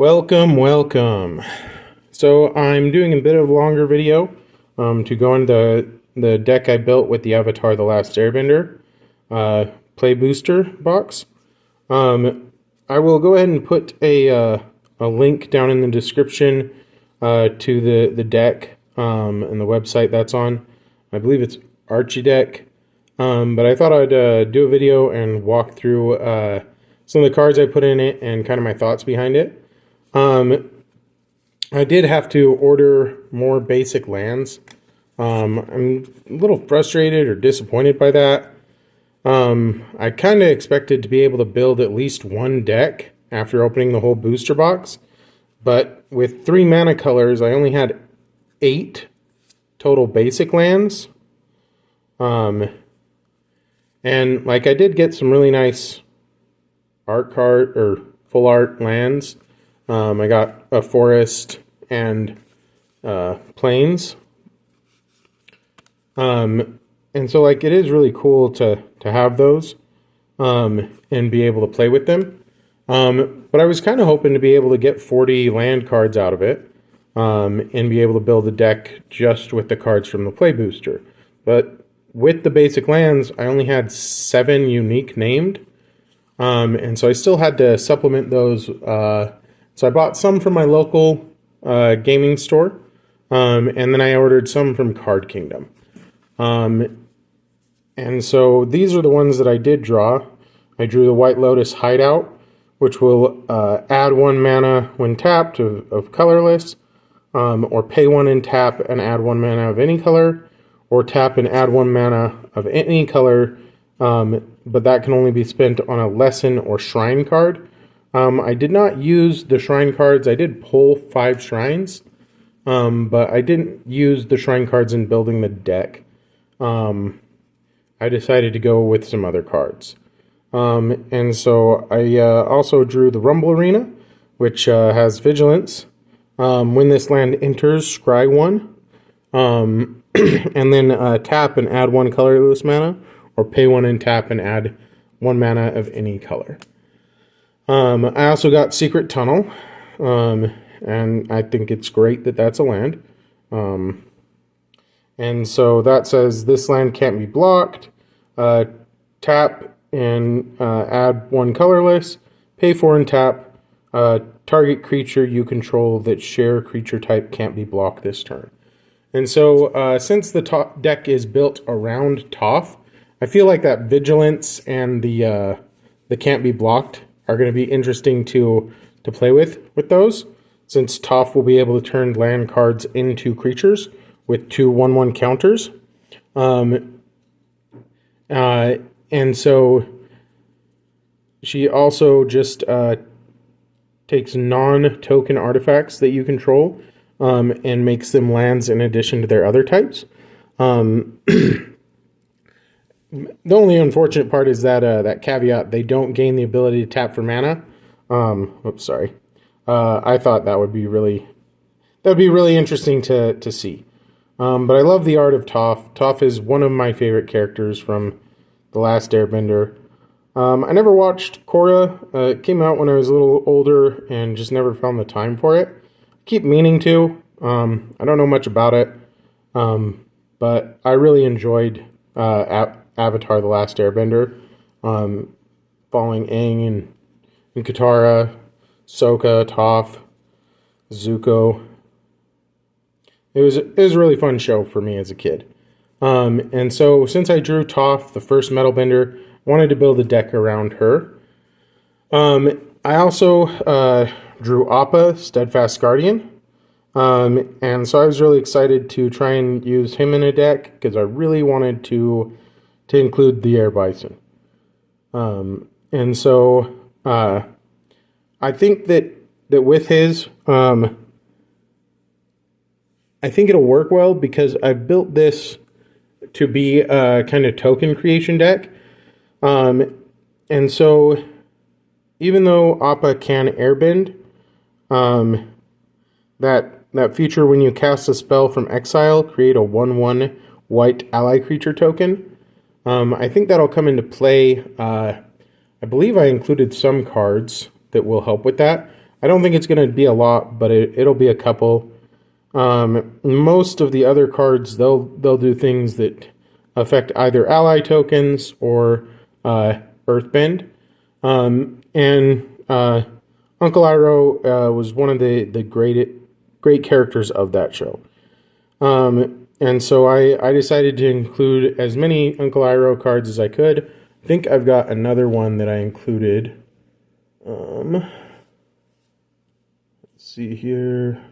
Welcome. So I'm doing a bit of a longer video to go into the deck I built with the Avatar The Last Airbender play booster box. I will go ahead and put a link down in the description to the deck and the website that's on. I believe it's Archiedeck. But I thought I'd do a video and walk through some of the cards I put in it and kind of my thoughts behind it. I did have to order more basic lands. I'm a little frustrated or disappointed by that. I kind of expected to be able to build at least one deck after opening the whole booster box, but with 3 mana colors, I only had 8 total basic lands. And like I did get some really nice art card or full art lands. I got a forest and plains. And so like it is really cool to have those and be able to play with them. But I was kind of hoping to be able to get 40 land cards out of it and be able to build a deck just with the cards from the play booster. But with the basic lands, I only had 7 unique named. And so I still had to supplement those. So I bought some from my local gaming store. And then I ordered some from Card Kingdom. And so these are the ones that I did draw. I drew the White Lotus Hideout, which will add 1 mana when tapped of colorless, or pay 1 and tap and add 1 mana of any color, or tap and add 1 mana of any color, but that can only be spent on a lesson or shrine card. I did not use the shrine cards. I did pull 5 shrines, but I didn't use the shrine cards in building the deck. I decided to go with some other cards. And so I also drew the Rumble Arena, which has Vigilance. When this land enters, scry 1. And then tap and add 1 colorless mana, or pay 1 and tap and add 1 mana of any color. I also got Secret Tunnel, and I think it's great that that's a land. And so that says this land can't be blocked. Tap and add 1 colorless, pay 4 and tap. Target creature you control that share creature type can't be blocked this turn. And so since the deck is built around Toph, I feel like that Vigilance and the can't be blocked are going to be interesting to play with those, since Toph will be able to turn land cards into creatures with 2 1/1 counters. And so she also just takes non-token artifacts that you control and makes them lands in addition to their other types. The only unfortunate part is that that caveat, they don't gain the ability to tap for mana. Oops, sorry. I thought that would be really interesting to see. But I love the art of Toph. Toph is one of my favorite characters from The Last Airbender. I never watched Korra. It came out when I was a little older and just never found the time for it. I keep meaning to. I don't know much about it. But I really enjoyed Avatar The Last Airbender. Following Aang and Katara, Sokka, Toph, Zuko. It was a really fun show for me as a kid. And so since I drew Toph, the first metal bender, I wanted to build a deck around her. I also drew Appa, Steadfast Guardian. And so I was really excited to try and use him in a deck because I really wanted to include the Air Bison. And so I think that with his, I think it'll work well because I've built this to be a kind of token creation deck. And so even though Appa can airbend, that feature when you cast a spell from exile, create a 1/1 white ally creature token. I think that'll come into play. I believe I included some cards that will help with that. I don't think it's going to be a lot, but it'll be a couple. Most of the other cards, they'll do things that affect either ally tokens or Earthbend. And Uncle Iroh was one of the great characters of that show. And so I decided to include as many Uncle Iroh cards as I could. I think I've got another one that I included. Let's see here.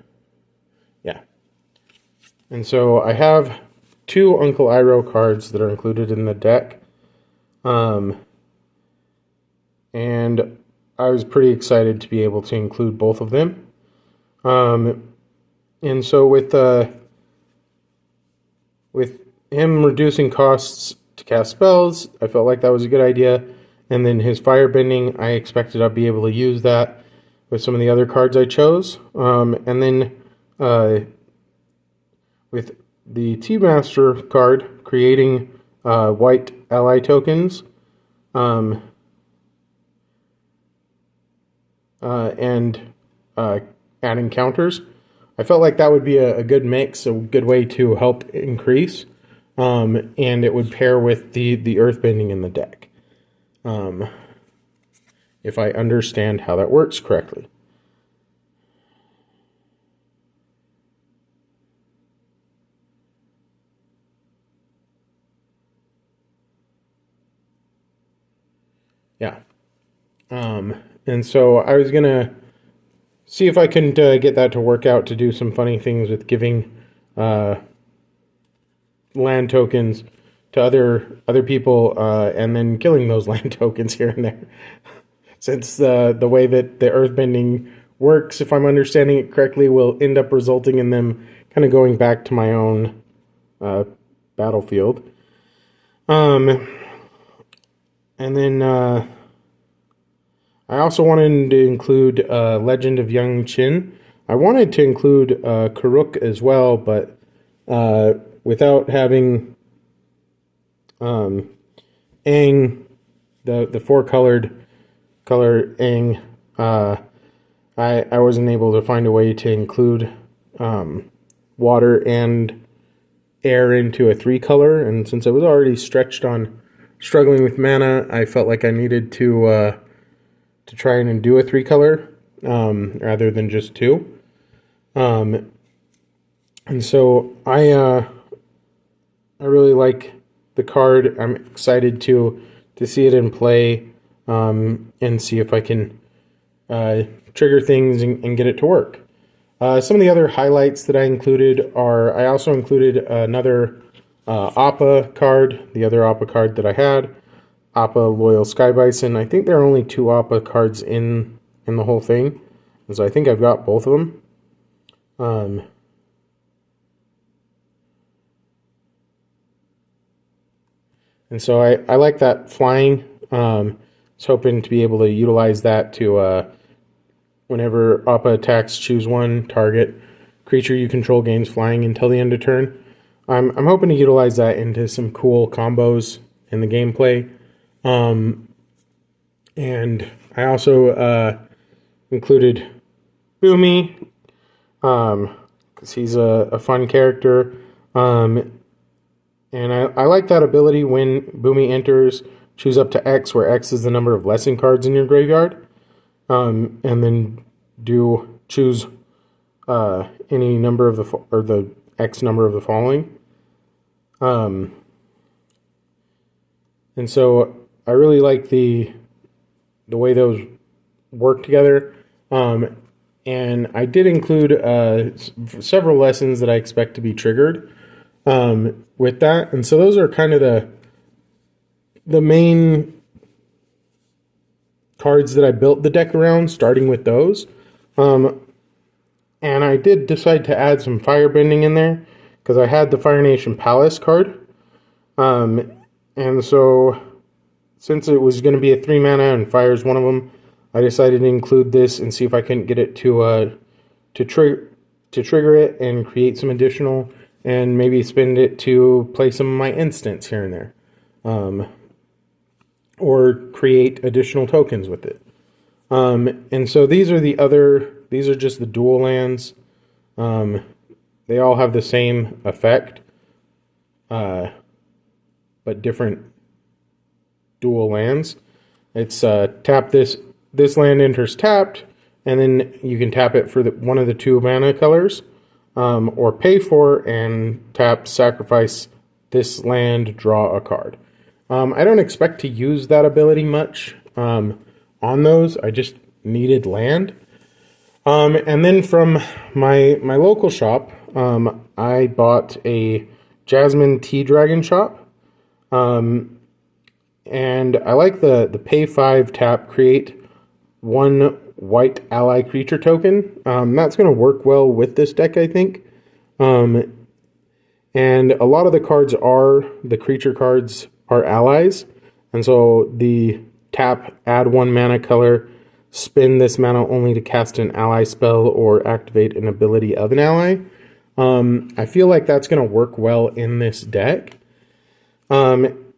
Yeah. And so I have 2 Uncle Iroh cards that are included in the deck. And I was pretty excited to be able to include both of them. And so with him reducing costs to cast spells, I felt like that was a good idea. And then his firebending, I expected I'd be able to use that with some of the other cards I chose. And then with the Tea-Master card, creating white ally tokens, and adding counters, I felt like that would be a good mix, a good way to help increase, and it would pair with the earthbending in the deck, if I understand how that works correctly. Yeah. And so I was gonna see if I can get that to work out to do some funny things with giving land tokens to other people, and then killing those land tokens here and there. Since the way that the earthbending works, if I'm understanding it correctly, will end up resulting in them kind of going back to my own battlefield. And then I also wanted to include Legend of Young Chin. I wanted to include Karuk as well, but without having Aang, the 4-colored color Aang, I wasn't able to find a way to include water and air into a 3-color, and since I was already stretched on struggling with mana, I felt like I needed to try and do a 3-color rather than just 2. And so I really like the card. I'm excited to see it in play, and see if I can trigger things and get it to work. Some of the other highlights that I included are, I also included another Appa card, the other Appa card that I had, Appa Loyal Sky Bison. I think there are only 2 Appa cards in the whole thing, and so I think I've got both of them. And so I like that flying. I was hoping to be able to utilize that to, whenever Appa attacks, choose one target creature you control gains flying until the end of turn. I'm hoping to utilize that into some cool combos in the gameplay. And I also included Boomy, because he's a fun character. And I like that ability when Boomy enters, choose up to X, where X is the number of lesson cards in your graveyard. And then choose any number of the X number of the following. And so I really like the way those work together. And I did include several lessons that I expect to be triggered with that. And so those are kind of the main cards that I built the deck around, starting with those. And I did decide to add some firebending in there, because I had the Fire Nation Palace card. And so, since it was going to be a 3 mana and fire is one of them, I decided to include this and see if I couldn't get it to trigger it and create some additional, and maybe spend it to play some of my instants here and there, or create additional tokens with it. And so these are these are just the dual lands. They all have the same effect, but different dual lands. It's tap this land enters tapped, and then you can tap it for one of the 2 mana colors, or pay for and tap sacrifice this land, draw a card. I don't expect to use that ability much on those. I just needed land. And then from my local shop, I bought a Jasmine Tea Dragon shop. And I like the pay 5 tap create 1 white ally creature token. That's going to work well with this deck, I think. And a lot of the creature cards are allies. And so the tap, add 1 mana color, spend this mana only to cast an ally spell or activate an ability of an ally. I feel like that's going to work well in this deck. And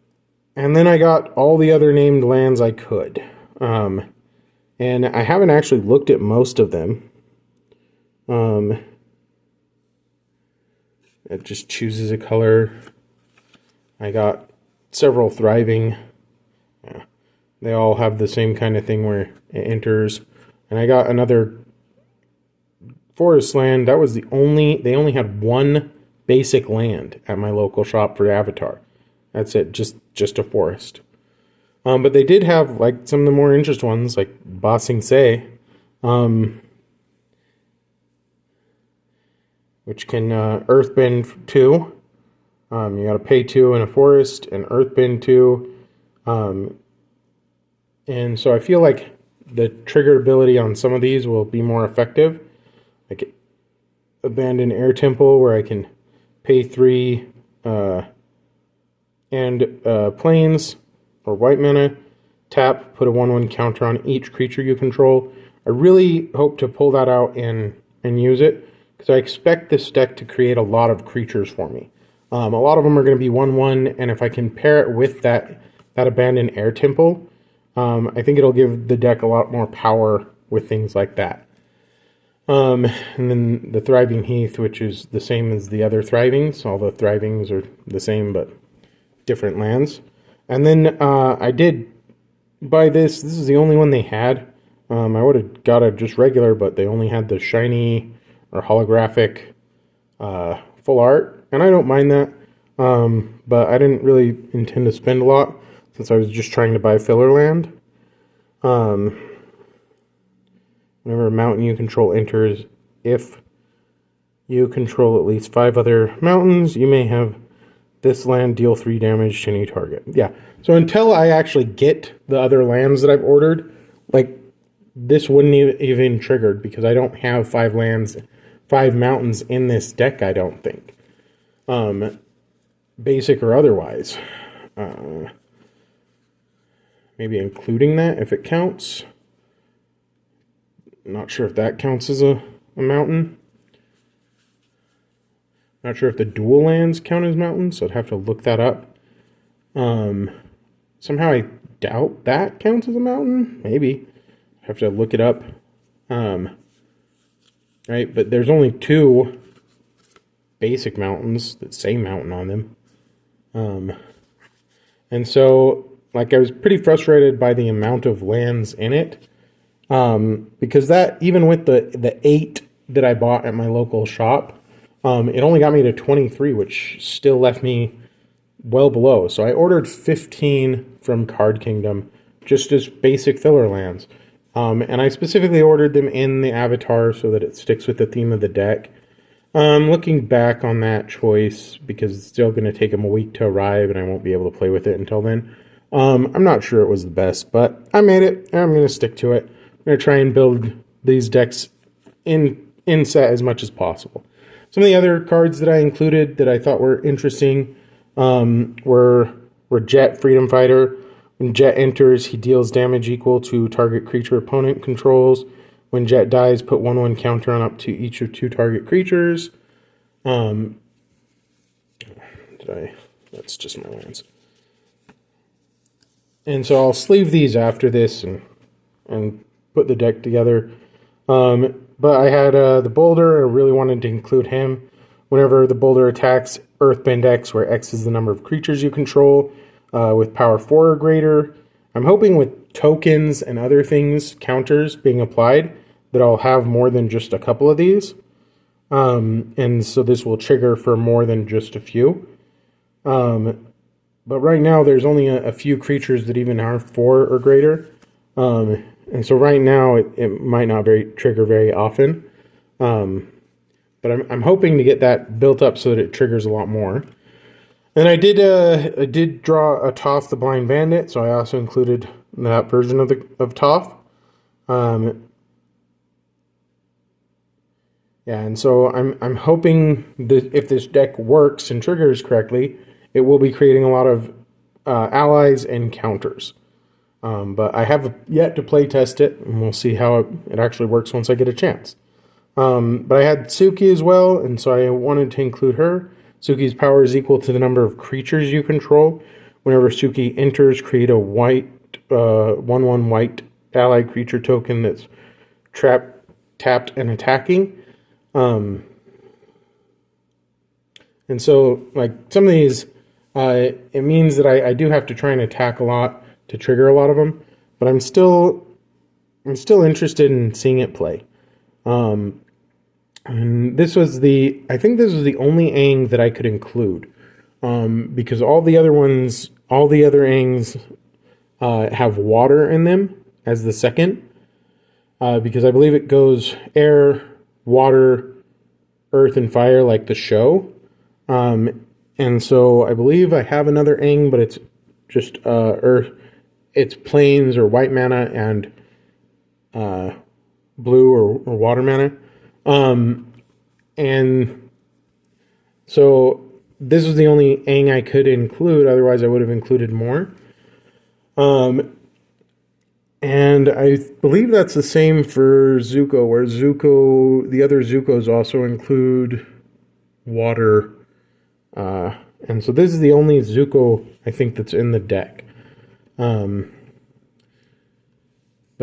then I got all the other named lands I could. And I haven't actually looked at most of them. It just chooses a color. I got several thriving. Yeah, they all have the same kind of thing where it enters. And I got another forest land. That was they only had 1 basic land at my local shop for Avatar. That's it, just a forest. But they did have like some of the more interesting ones, like Ba Sing Se, which can earthbend 2. You got to pay 2 in a forest and earthbend 2. And so I feel like the triggered ability on some of these will be more effective. Like Abandoned Air Temple, where I can pay 3 and planes or white mana, tap, put a 1/1 counter on each creature you control. I really hope to pull that out and use it, because I expect this deck to create a lot of creatures for me. A lot of them are going to be 1/1, and if I can pair it with that Abandoned Air Temple, I think it'll give the deck a lot more power with things like that. And then the Thriving Heath, which is the same as the other Thrivings. All the Thrivings are the same, but different lands. And then I did buy this. This is the only one they had. I would have got a just regular, but they only had the shiny or holographic full art, and I don't mind that. But I didn't really intend to spend a lot, since I was just trying to buy filler land. Whenever a mountain you control enters, if you control at least 5 other mountains, you may have this land deal 3 damage to any target. Yeah, so until I actually get the other lands that I've ordered, like, this wouldn't even triggered, because I don't have 5 mountains in this deck, I don't think. Basic or otherwise. Maybe including that, if it counts. Not sure if that counts as a mountain. Not sure if the dual lands count as mountains, so I'd have to look that up. Somehow I doubt that counts as a mountain. Maybe. I have to look it up. Right, but there's only 2 basic mountains that say mountain on them. And so, like, I was pretty frustrated by the amount of lands in it. Because that, even with the 8 that I bought at my local shop, it only got me to 23, which still left me well below. So I ordered 15 from Card Kingdom, just as basic filler lands. And I specifically ordered them in the Avatar so that it sticks with the theme of the deck. Looking back on that choice, because it's still going to take them a week to arrive and I won't be able to play with it until then, I'm not sure it was the best, but I made it and I'm going to stick to it. I'm going to try and build these decks in set as much as possible. Some of the other cards that I included that I thought were interesting were Jet, Freedom Fighter. When Jet enters, he deals damage equal to target creature opponent controls. When Jet dies, put 1/1 counter on up to each of 2 target creatures. That's just my lands. And so I'll sleeve these after this and put the deck together. But I had the Boulder. I really wanted to include him. Whenever the Boulder attacks, Earthbend X, where X is the number of creatures you control, with power 4 or greater. I'm hoping with tokens and other things, counters being applied, that I'll have more than just a couple of these. And so this will trigger for more than just a few. But right now there's only a few creatures that even are 4 or greater. And so right now it might not trigger very often. But I'm hoping to get that built up so that it triggers a lot more. And I did draw a Toph the Blind Bandit, so I also included that version of Toph. Yeah, and so I'm hoping that if this deck works and triggers correctly, it will be creating a lot of allies and counters. But I have yet to play test it, and we'll see how it actually works once I get a chance. But I had Suki as well, and so I wanted to include her. Suki's power is equal to the number of creatures you control. Whenever Suki enters, create a white 1/1 white ally creature token that's tapped, and attacking. And so, like, some of these, it means that I do have to try and attack a lot to trigger a lot of them, but I'm still interested in seeing it play. And I think this was the only Aang that I could include, because all the other Aangs have water in them as the second, because I believe it goes air, water, earth, and fire like the show. And so I believe I have another Aang, but it's just earth. It's plains or white mana and blue or water mana. And so this was the only Aang I could include, otherwise I would have included more. And I believe that's the same for Zuko, where the other Zukos also include water. And so this is the only Zuko I think that's in the deck. But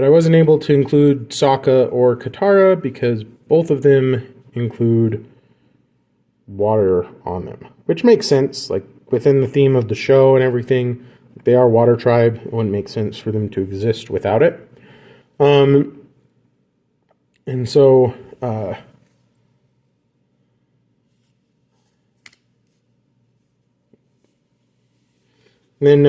I wasn't able to include Sokka or Katara because both of them include water on them, which makes sense. Like, within the theme of the show and everything, they are water tribe. It wouldn't make sense for them to exist without it. And so then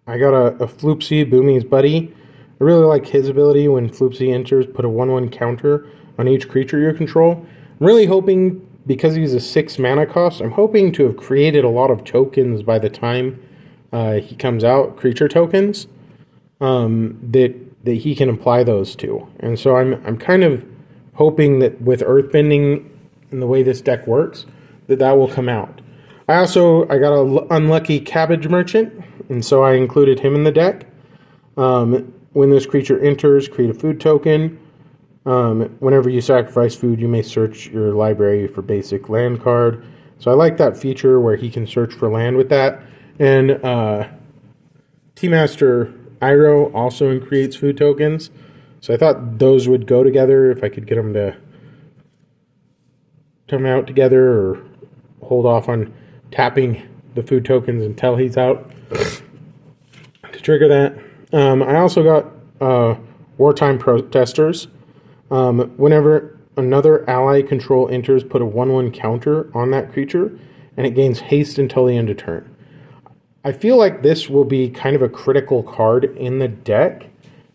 I got a Floopsy, Boomy's buddy. I really like his ability. When Floopsy enters, put a 1/1 counter on each creature you control. I'm really hoping, because he's a 6 mana cost, I'm hoping to have created a lot of tokens by the time he comes out, creature tokens, that he can apply those to. And so I'm kind of hoping that with Earthbending and the way this deck works, that will come out. I got an unlucky Cabbage Merchant, and so I included him in the deck. When this creature enters, create a food token. Whenever you sacrifice food, you may search your library for basic land card. So I like that feature where he can search for land with that. And Tea-Master Iroh also creates food tokens. So I thought those would go together if I could get them to come out together, or hold off on tapping the food tokens until he's out to trigger that. I also got Wartime Protesters. Whenever another ally control enters, put a 1/1 counter on that creature, and it gains haste until the end of turn. I feel like this will be kind of a critical card in the deck,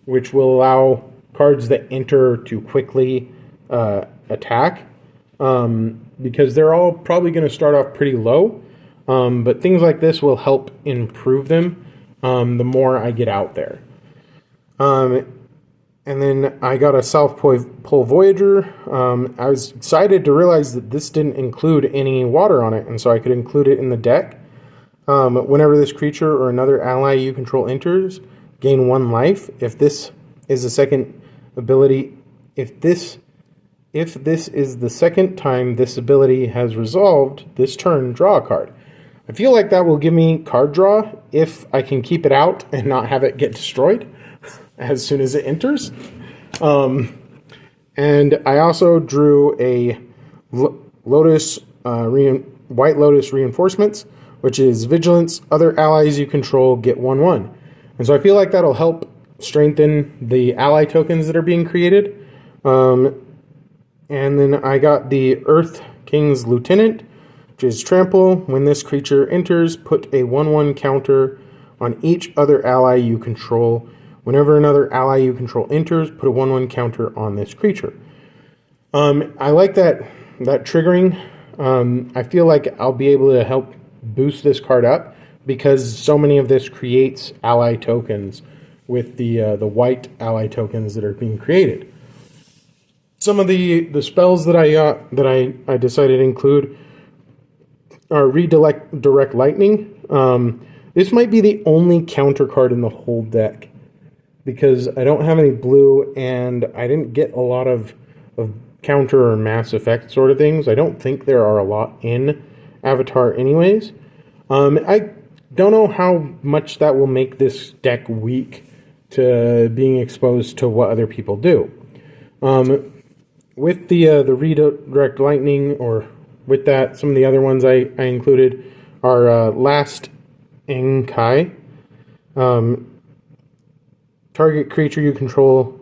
which will allow cards that enter to quickly attack, because they're all probably going to start off pretty low, but things like this will help improve them the more I get out there. And then I got a South Pole Voyager. I was excited to realize that this didn't include any water on it, and so I could include it in the deck. Whenever this creature or another ally you control enters, gain 1 life. If this is the second ability, if this is the second time this ability has resolved this turn, draw a card. I feel like that will give me card draw if I can keep it out and not have it get destroyed. as soon as it enters. And I also drew a Lotus, White Lotus Reinforcements, which is Vigilance. Other allies you control get 1/1. And so I feel like that'll help strengthen the ally tokens that are being created. And then I got the Earth King's Lieutenant, which is Trample. When this creature enters, put a 1/1 counter on each other ally you control. Whenever another ally you control enters, put a 1/1 counter on this creature. I like that triggering. I feel like I'll be able to help boost this card up because so many of this creates ally tokens with the white ally tokens that are being created. Some of the spells that I decided to include are Direct Lightning. This might be the only counter card in the whole deck because I don't have any blue and I didn't get a lot of counter or mass effect sort of things. I don't think there are a lot in Avatar anyways. I don't know how much that will make this deck weak to being exposed to what other people do. With the Redirect Lightning, or with that, some of the other ones I included are Last Enkai. Target creature you control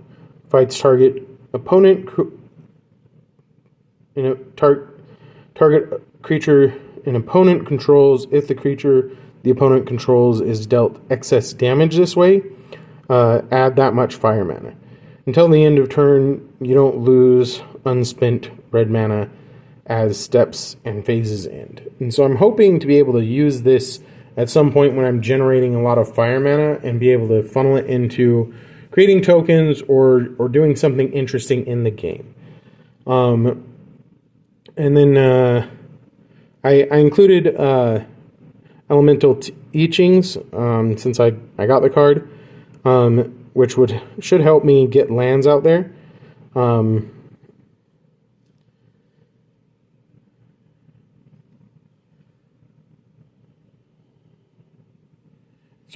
fights target opponent. Target creature an opponent controls. If the creature the opponent controls is dealt excess damage this way, add that much fire mana. Until the end of turn, you don't lose unspent red mana as steps and phases end. And so I'm hoping to be able to use this at some point when I'm generating a lot of fire mana and be able to funnel it into creating tokens or doing something interesting in the game. And then I included Elemental Teachings since I got the card, which should help me get lands out there.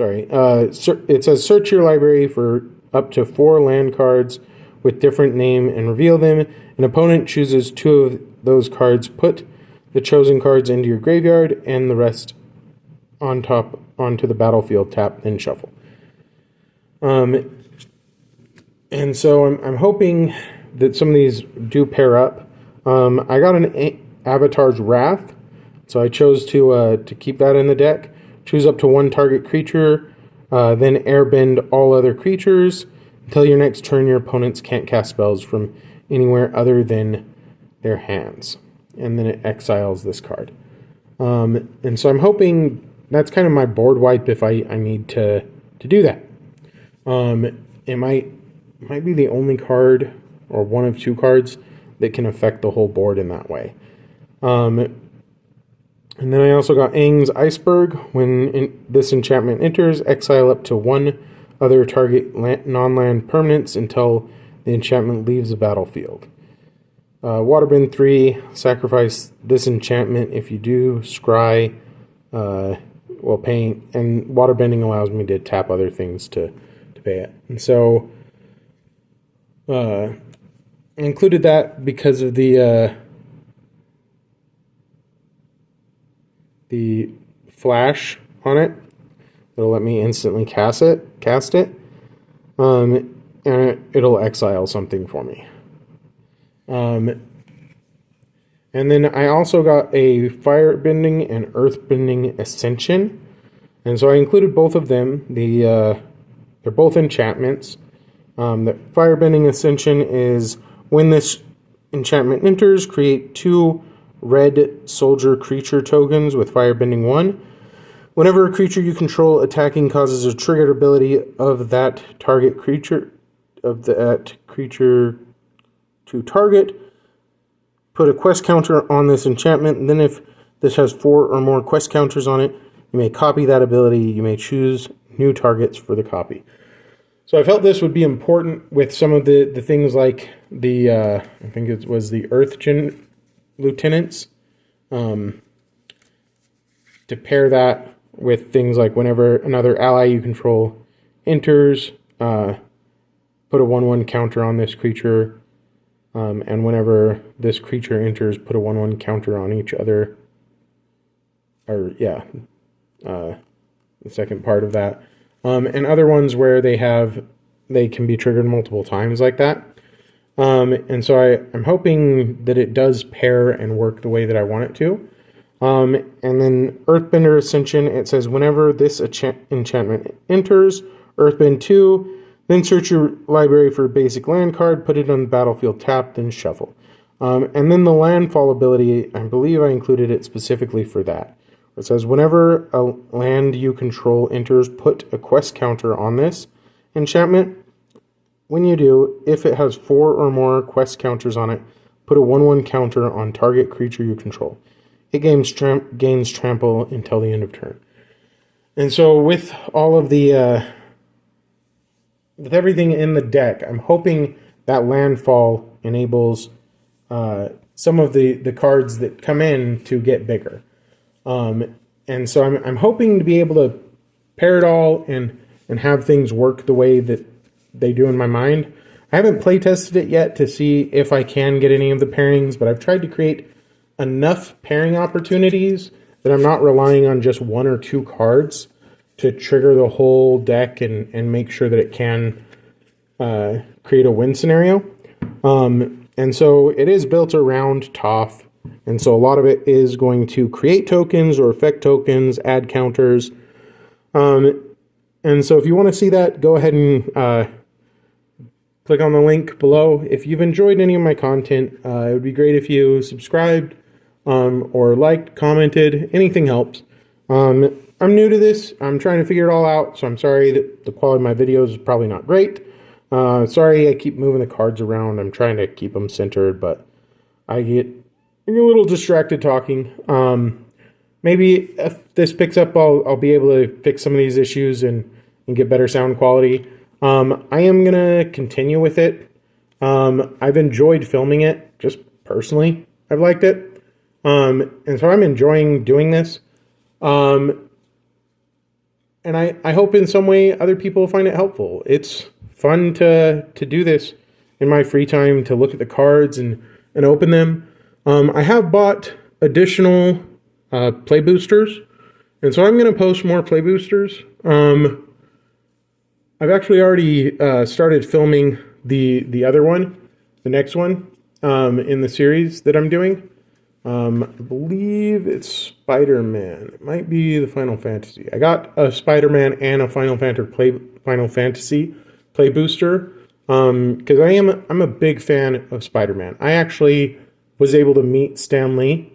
It says search your library for up to 4 land cards with different name and reveal them. An opponent chooses 2 of those cards. Put the chosen cards into your graveyard and the rest onto the battlefield. Tap, then shuffle. And so I'm hoping that some of these do pair up. I got an Avatar's Wrath, so I chose to keep that in the deck. Choose up to 1 target creature, then airbend all other creatures. Until your next turn, your opponents can't cast spells from anywhere other than their hands. And then it exiles this card. And so I'm hoping that's kind of my board wipe if I need to do that. It might be the only card or one of 2 cards that can affect the whole board in that way. And then I also got Aang's Iceberg. When this enchantment enters, exile up to 1 other target non-land permanents until the enchantment leaves the battlefield. Waterbend 3, sacrifice this enchantment. If you do, scry, paint, and waterbending allows me to tap other things to pay it. And so I included that because of the flash on it. It'll let me instantly cast it, and it'll exile something for me. And then I also got a Firebending and Earthbending Ascension, and so I included both of them. They're both enchantments. The Firebending Ascension is when this enchantment enters, create 2 red soldier creature tokens with Firebending 1. Whenever a creature you control attacking causes a triggered ability of that target creature to target, put a quest counter on this enchantment. And then if this has 4 or more quest counters on it, you may copy that ability. You may choose new targets for the copy. So I felt this would be important with some of the things like the I think it was the Earth Lieutenants, to pair that with things like whenever another ally you control enters, put a 1/1 counter on this creature, and whenever this creature enters, put a 1/1 counter on each other. Or yeah, the second part of that, and other ones where they can be triggered multiple times like that. And so I'm hoping that it does pair and work the way that I want it to. And then Earthbender Ascension, it says whenever this enchantment enters, Earthbend 2, then search your library for a basic land card, put it on the battlefield tapped, then shuffle. And then the landfall ability, I believe I included it specifically for that. It says whenever a land you control enters, put a quest counter on this enchantment. When you do, if it has 4 or more quest counters on it, put a 1/1 counter on target creature you control. It gains trample until the end of turn. And so with all of the with everything in the deck, I'm hoping that landfall enables some of the cards that come in to get bigger. And so I'm hoping to be able to pair it all and have things work the way that they do in my mind. I haven't play tested it yet to see if I can get any of the pairings, but I've tried to create enough pairing opportunities that I'm not relying on just 1 or 2 cards to trigger the whole deck and make sure that it can create a win scenario. And so it is built around Toph, and so a lot of it is going to create tokens or affect tokens, add counters. And so if you want to see that, go ahead and click on the link below. If you've enjoyed any of my content, it would be great if you subscribed or liked, commented. Anything helps. I'm new to this. I'm trying to figure it all out, so I'm sorry that the quality of my videos is probably not great. Sorry I keep moving the cards around. I'm trying to keep them centered, but I get a little distracted talking. Maybe if this picks up, I'll be able to fix some of these issues and get better sound quality. I am going to continue with it. I've enjoyed filming it, just personally. I've liked it. And so I'm enjoying doing this. And I hope in some way other people find it helpful. It's fun to do this in my free time, to look at the cards and open them. I have bought additional play boosters, and so I'm going to post more play boosters. I've actually already started filming the other one, the next one, in the series that I'm doing. I believe it's Spider-Man. It might be the Final Fantasy. I got a Spider-Man and a Final Fantasy play booster because I'm a big fan of Spider-Man. I actually was able to meet Stan Lee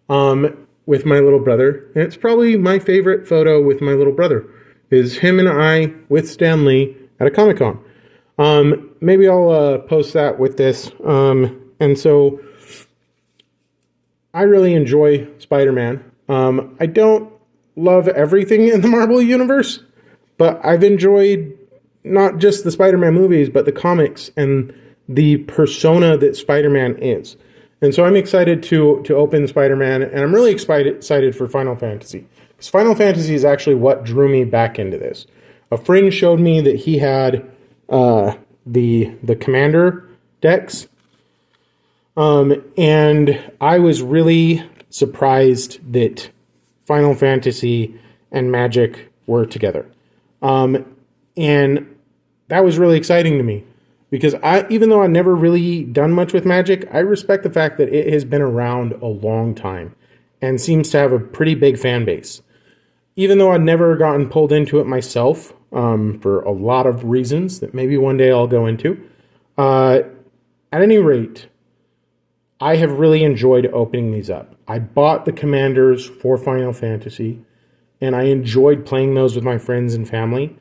with my little brother, and it's probably my favorite photo with my little brother is him and I with Stan Lee at a Comic-Con. Maybe I'll post that with this. And so I really enjoy Spider-Man. I don't love everything in the Marvel Universe, but I've enjoyed not just the Spider-Man movies, but the comics and the persona that Spider-Man is. And so I'm excited to open Spider-Man, and I'm really excited for Final Fantasy. Because Final Fantasy is actually what drew me back into this. A friend showed me that he had the Commander decks, and I was really surprised that Final Fantasy and Magic were together. And that was really exciting to me. Because even though I've never really done much with Magic, I respect the fact that it has been around a long time and seems to have a pretty big fan base. Even though I've never gotten pulled into it myself, for a lot of reasons that maybe one day I'll go into. At any rate, I have really enjoyed opening these up. I bought the Commanders for Final Fantasy, and I enjoyed playing those with my friends and family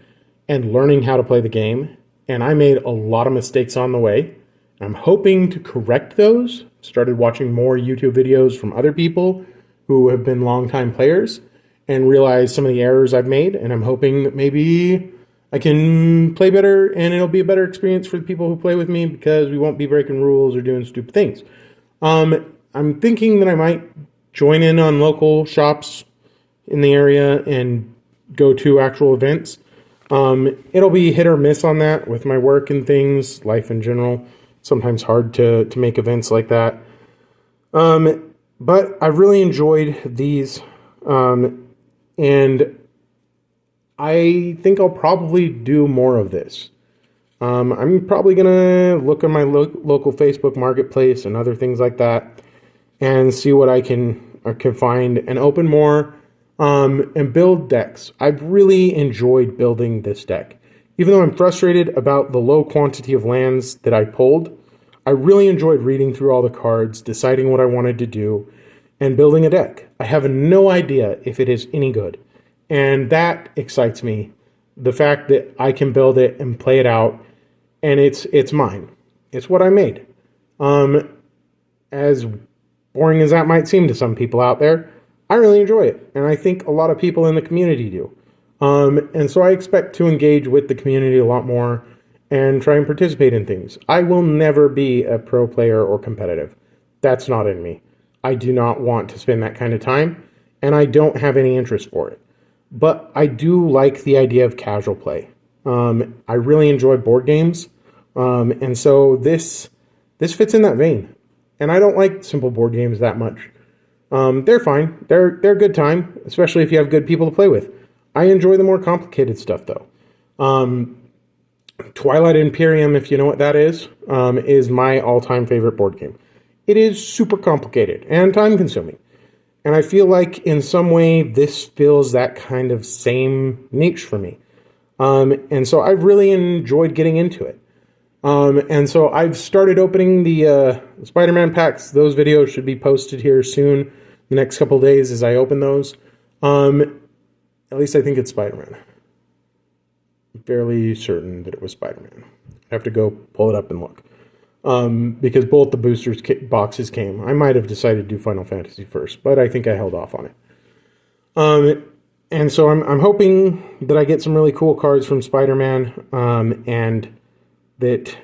and learning how to play the game. And I made a lot of mistakes on the way. I'm hoping to correct those. Started watching more YouTube videos from other people who have been longtime players and realized some of the errors I've made. And I'm hoping that maybe I can play better and it'll be a better experience for the people who play with me because we won't be breaking rules or doing stupid things. I'm thinking that I might join in on local shops in the area and go to actual events. It'll be hit or miss on that with my work and things, life in general. Sometimes hard to make events like that. But I really enjoyed these, and I think I'll probably do more of this. I'm probably gonna look at my local Facebook marketplace and other things like that, and see what I can find and open more, and build decks. I've really enjoyed building this deck, even though I'm frustrated about the low quantity of lands that I pulled. I really enjoyed reading through all the cards, deciding what I wanted to do, and building a deck. I have no idea if it is any good, and that excites me. The fact that I can build it and play it out, and it's mine. It's what I made. As boring as that might seem to some people out there, I really enjoy it, and I think a lot of people in the community do. And so I expect to engage with the community a lot more and try and participate in things. I will never be a pro player or competitive. That's not in me. I do not want to spend that kind of time, and I don't have any interest for it. But I do like the idea of casual play. I really enjoy board games, and so this fits in that vein. And I don't like simple board games that much. They're fine. They're a good time, especially if you have good people to play with. I enjoy the more complicated stuff, though. Twilight Imperium, if you know what that is my all-time favorite board game. It is super complicated and time-consuming. And I feel like, in some way, this fills that kind of same niche for me. And so I've really enjoyed getting into it. And so I've started opening the Spider-Man packs. Those videos should be posted here soon, the next couple of days as I open those. At least I think it's Spider-Man. I'm fairly certain that it was Spider-Man. I have to go pull it up and look. Because both the boosters boxes came. I might have decided to do Final Fantasy first, but I think I held off on it. And so I'm hoping that I get some really cool cards from Spider-Man, and that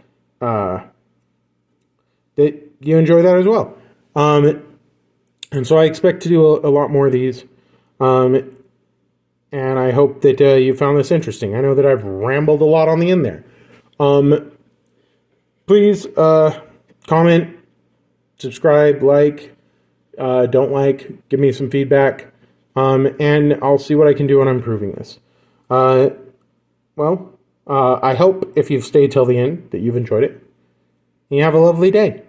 you enjoy that as well. And so I expect to do a lot more of these. And I hope that you found this interesting. I know that I've rambled a lot on the end there. Please comment, subscribe, like, don't like, give me some feedback, and I'll see what I can do on improving this. I hope if you've stayed till the end that you've enjoyed it, and you have a lovely day.